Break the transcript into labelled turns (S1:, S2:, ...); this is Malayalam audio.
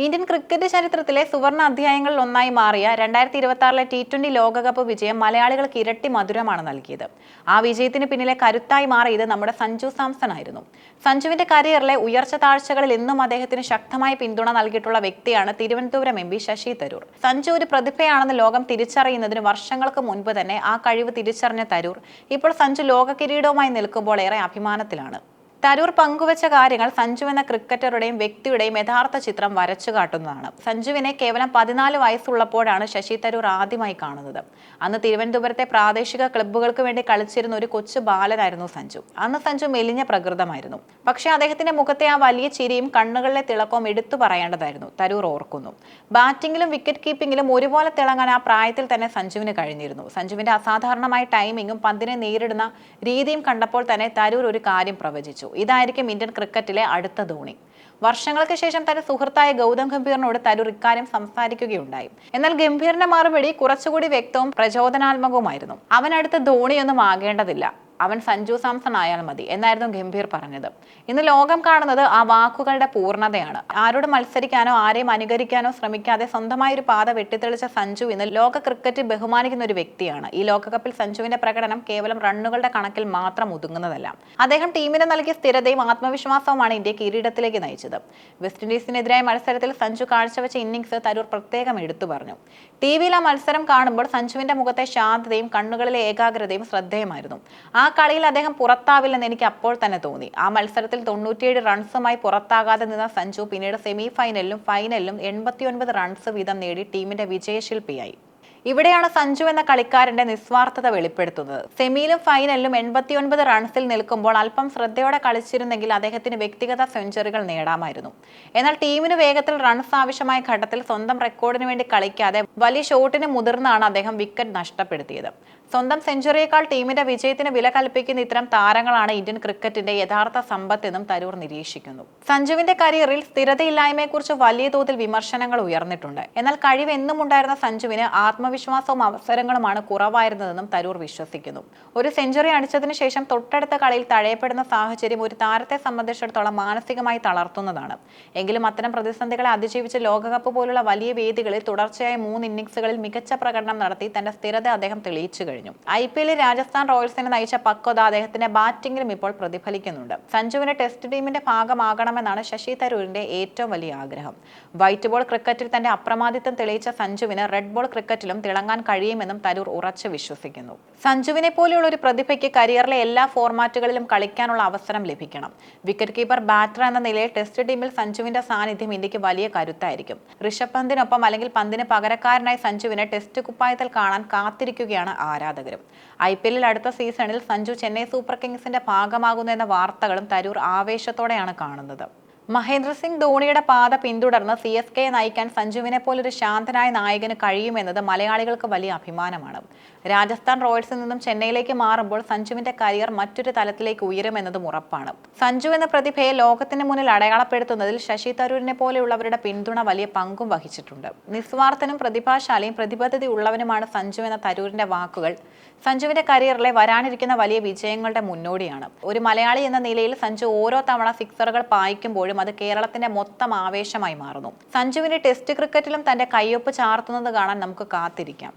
S1: ഇന്ത്യൻ ക്രിക്കറ്റ് ചരിത്രത്തിലെ സുവർണ അധ്യായങ്ങളിൽ ഒന്നായി മാറിയ 2026 T20 ലോകകപ്പ് വിജയം മലയാളികൾക്ക് ഇരട്ടി മധുരമാണ് നൽകിയത്. ആ വിജയത്തിന് പിന്നിലെ കരുത്തായി മാറിയത് നമ്മുടെ സഞ്ജു സാംസൺ ആയിരുന്നു. സഞ്ജുവിന്റെ കരിയറിലെ ഉയർച്ച താഴ്ചകളിൽ എന്നും അദ്ദേഹത്തിന് ശക്തമായ പിന്തുണ നൽകിയിട്ടുള്ള വ്യക്തിയാണ് തിരുവനന്തപുരം MP ശശി തരൂർ. സഞ്ജു ഒരു പ്രതിഭയാണെന്ന് ലോകം തിരിച്ചറിയുന്നതിന് വർഷങ്ങൾക്ക് മുൻപ് തന്നെ ആ കഴിവ് തിരിച്ചറിഞ്ഞ തരൂർ ഇപ്പോൾ സഞ്ജു ലോക കിരീടവുമായി നിൽക്കുമ്പോൾ ഏറെ അഭിമാനത്തിലാണ്. തരൂർ പങ്കുവച്ച കാര്യങ്ങൾ സഞ്ജു എന്ന ക്രിക്കറ്ററുടെയും വ്യക്തിയുടെയും യഥാർത്ഥ ചിത്രം വരച്ചു കാട്ടുന്നതാണ്. സഞ്ജുവിനെ കേവലം 14 വയസ്സുള്ളപ്പോഴാണ് ശശി തരൂർ ആദ്യമായി കാണുന്നത്. അന്ന് തിരുവനന്തപുരത്തെ പ്രാദേശിക ക്ലബ്ബുകൾക്ക് വേണ്ടി കളിച്ചിരുന്ന ഒരു കൊച്ചു ബാലനായിരുന്നു സഞ്ജു. അന്ന് സഞ്ജു മെലിഞ്ഞ പ്രകൃതമായിരുന്നു. പക്ഷേ അദ്ദേഹത്തിന്റെ മുഖത്തെ ആ വലിയ ചിരിയും കണ്ണുകളിലെ തിളക്കവും എടുത്തു പറയേണ്ടതായിരുന്നു. തരൂർ ഓർക്കുന്നു. ബാറ്റിംഗിലും വിക്കറ്റ് കീപ്പിംഗിലും ഒരുപോലെ തിളങ്ങാൻ ആ പ്രായത്തിൽ തന്നെ സഞ്ജുവിന് കഴിഞ്ഞിരുന്നു. സഞ്ജുവിന്റെ അസാധാരണമായ ടൈമിങ്ങും പന്തിനെ നേരിടുന്ന രീതിയും കണ്ടപ്പോൾ തന്നെ തരൂർ ഒരു കാര്യം പ്രവചിച്ചു. ഇതായിരിക്കും ഇന്ത്യൻ ക്രിക്കറ്റിലെ അടുത്ത ധോണി. വർഷങ്ങൾക്ക് ശേഷം തന്റെ സുഹൃത്തായ ഗൗതം ഗംഭീറിനോട് തരൂർ ഇക്കാര്യം സംസാരിക്കുകയുണ്ടായി. എന്നാൽ ഗംഭീറിന്റെ മറുപടി കുറച്ചുകൂടി വ്യക്തവും പ്രചോദനാത്മകവുമായിരുന്നു. അവനടുത്ത് ധോണിയൊന്നും ആകേണ്ടതില്ല, അവൻ സഞ്ജു സാംസൺ ആയാൽ മതി എന്നായിരുന്നു ഗംഭീർ പറഞ്ഞത്. ഇന്ന് ലോകം കാണുന്നത് ആ വാക്കുകളുടെ പൂർണ്ണതയാണ്. ആരോട് മത്സരിക്കാനോ ആരെയും അനുകരിക്കാനോ ശ്രമിക്കാതെ സ്വന്തമായ ഒരു പാത വെട്ടിത്തെളിച്ച സഞ്ജു ഇന്ന് ലോക ക്രിക്കറ്റ് ബഹുമാനിക്കുന്ന ഒരു വ്യക്തിയാണ്. ഈ ലോകകപ്പിൽ സഞ്ജുവിന്റെ പ്രകടനം കേവലം റണ്ണുകളുടെ കണക്കിൽ മാത്രം ഒതുങ്ങുന്നതല്ല. അദ്ദേഹം ടീമിന് നൽകിയ സ്ഥിരതയും ആത്മവിശ്വാസവുമാണ് ഇന്ത്യയെ കിരീടത്തിലേക്ക് നയിച്ചത്. വെസ്റ്റ് ഇൻഡീസിനെതിരായ മത്സരത്തിൽ സഞ്ജു കാഴ്ചവെച്ച ഇന്നിംഗ്സ് തരൂർ പ്രത്യേകം എടുത്തു പറഞ്ഞു. ടിവിയിൽ ആ മത്സരം കാണുമ്പോൾ സഞ്ജുവിന്റെ മുഖത്തെ ശാന്തതയും കണ്ണുകളിലെ ഏകാഗ്രതയും ശ്രദ്ധേയമായിരുന്നു. ആ കളിയിൽ അദ്ദേഹം പുറത്താവില്ലെന്ന് എനിക്ക് അപ്പോൾ തന്നെ തോന്നി. ആ മത്സരത്തിൽ 97 റൺസുമായി പുറത്താകാതെ നിന്ന സഞ്ജു പിന്നീട് സെമി ഫൈനലിലും ഫൈനലിലും 89 റൺസ് വീതം നേടി ടീമിന്റെ വിജയശില്പിയായി. ഇവിടെയാണ് സഞ്ജു എന്ന കളിക്കാരന്റെ നിസ്വാർത്ഥത വെളിപ്പെടുത്തുന്നത്. സെമിയിലും ഫൈനലിലും 89 റൺസിൽ നിൽക്കുമ്പോൾ അല്പം ശ്രദ്ധയോടെ കളിച്ചിരുന്നെങ്കിൽ അദ്ദേഹത്തിന് വ്യക്തിഗത സെഞ്ചുറികൾ നേടാമായിരുന്നു. എന്നാൽ ടീമിന് വേഗത്തിൽ റൺസ് ആവശ്യമായ ഘട്ടത്തിൽ സ്വന്തം റെക്കോർഡിന് വേണ്ടി കളിക്കാതെ വലിയ ഷോട്ടിന് മുതിർന്നാണ് അദ്ദേഹം വിക്കറ്റ് നഷ്ടപ്പെടുത്തിയത്. സ്വന്തം സെഞ്ചുറിയേക്കാൾ ടീമിന്റെ വിജയത്തിന് വില കൽപ്പിക്കുന്ന ഇത്തരം താരങ്ങളാണ് ഇന്ത്യൻ ക്രിക്കറ്റിന്റെ യഥാർത്ഥ സമ്പത്തെന്നും തരൂർ നിരീക്ഷിക്കുന്നു. സഞ്ജുവിന്റെ കരിയറിൽ സ്ഥിരതയില്ലായ്മയെക്കുറിച്ച് വലിയ തോതിൽ വിമർശനങ്ങൾ ഉയർന്നിട്ടുണ്ട്. എന്നാൽ കഴിവ് എന്നും ഉണ്ടായിരുന്ന സഞ്ജുവിന് ആത്മവിശ്വാസവും അവസരങ്ങളുമാണ് കുറവായിരുന്നതെന്നും തരൂർ വിശ്വസിക്കുന്നു. ഒരു സെഞ്ചുറി അടിച്ചതിനു ശേഷം തൊട്ടടുത്ത കളിയിൽ തഴയപ്പെടുന്ന സാഹചര്യം ഒരു താരത്തെ സംബന്ധിച്ചിടത്തോളം മാനസികമായി തളർത്തുന്നതാണ്. എങ്കിലും അത്തരം പ്രതിസന്ധികളെ അതിജീവിച്ച് ലോകകപ്പ് പോലുള്ള വലിയ വേദികളിൽ തുടർച്ചയായ 3 ഇന്നിംഗ്സുകളിൽ മികച്ച പ്രകടനം നടത്തി തന്റെ സ്ഥിരത അദ്ദേഹം തെളിയിച്ചു കഴിഞ്ഞു. IPL രാജസ്ഥാൻ റോയൽസിനെ നയിച്ച പക്വത അദ്ദേഹത്തിന്റെ ബാറ്റിംഗിലും ഇപ്പോൾ പ്രതിഫലിക്കുന്നുണ്ട്. സഞ്ജുവിന്റെ ടെസ്റ്റ് ടീമിന്റെ ഭാഗമാകണമെന്നാണ് ശശി തരൂരിന്റെ ഏറ്റവും വലിയ ആഗ്രഹം. വൈറ്റ് ബോൾ ക്രിക്കറ്റിൽ തന്റെ അപ്രമാദിത്വം തെളിയിച്ച സഞ്ജുവിന് റെഡ് ബോൾ ക്രിക്കറ്റിലും തിളങ്ങാൻ കഴിയുമെന്നും തരൂർ ഉറച്ചു വിശ്വസിക്കുന്നു. സഞ്ജുവിനെ പോലെയുള്ള ഒരു പ്രതിഭയ്ക്ക് കരിയറിലെ എല്ലാ ഫോർമാറ്റുകളിലും കളിക്കാനുള്ള അവസരം ലഭിക്കണം. വിക്കറ്റ് കീപ്പർ, ബാറ്റർ എന്ന നിലയിൽ ടെസ്റ്റ് ടീമിൽ സഞ്ജുവിന്റെ സാന്നിധ്യം ഇന്ത്യക്ക് വലിയ കരുത്തായിരിക്കും. ഋഷഭ് പന്തിനൊപ്പം അല്ലെങ്കിൽ പന്തിന് പകരക്കാരനായി സഞ്ജുവിനെ ടെസ്റ്റ് കുപ്പായത്തിൽ കാണാൻ കാത്തിരിക്കുകയാണ് ആരാധകരും. IPL അടുത്ത സീസണിൽ സഞ്ജു ചെന്നൈ സൂപ്പർ കിങ്സിന്റെ ഭാഗമാകുന്നു എന്ന വാർത്തകളും തരൂർ ആവേശത്തോടെയാണ് കാണുന്നത്. മഹേന്ദ്ര സിംഗ് ധോണിയുടെ പാത പിന്തുടർന്ന് CSK നയിക്കാൻ സഞ്ജുവിനെ പോലൊരു ശാന്തനായ നായകന് കഴിയുമെന്നത് മലയാളികൾക്ക് വലിയ അഭിമാനമാണ്. രാജസ്ഥാൻ റോയൽസിൽ നിന്നും ചെന്നൈയിലേക്ക് മാറുമ്പോൾ സഞ്ജുവിന്റെ കരിയർ മറ്റൊരു തലത്തിലേക്ക് ഉയരുമെന്നതും ഉറപ്പാണ്. സഞ്ജു എന്ന പ്രതിഭയെ ലോകത്തിന് മുന്നിൽ അടയാളപ്പെടുത്തുന്നതിൽ ശശി തരൂരിനെ പോലെയുള്ളവരുടെ പിന്തുണ വലിയ പങ്കും വഹിച്ചിട്ടുണ്ട്. നിസ്വാർത്ഥനും പ്രതിഭാശാലിയും പ്രതിബദ്ധത ഉള്ളവനുമാണ് സഞ്ജു എന്ന തരൂരിന്റെ വാക്കുകൾ സഞ്ജുവിന്റെ കരിയറിലെ വരാനിരിക്കുന്ന വലിയ വിജയങ്ങളുടെ മുന്നോടിയാണ്. ഒരു മലയാളി എന്ന നിലയിൽ സഞ്ജു ഓരോ തവണ സിക്സറുകൾ പായിക്കുമ്പോഴും അത് കേരളത്തിന്റെ മൊത്തം ആവേശമായി മാറുന്നു. സഞ്ജുവിന്റെ ടെസ്റ്റ് ക്രിക്കറ്റിലും തന്റെ കയ്യൊപ്പ് ചാർത്തുന്നത് കാണാൻ നമുക്ക് കാത്തിരിക്കാം.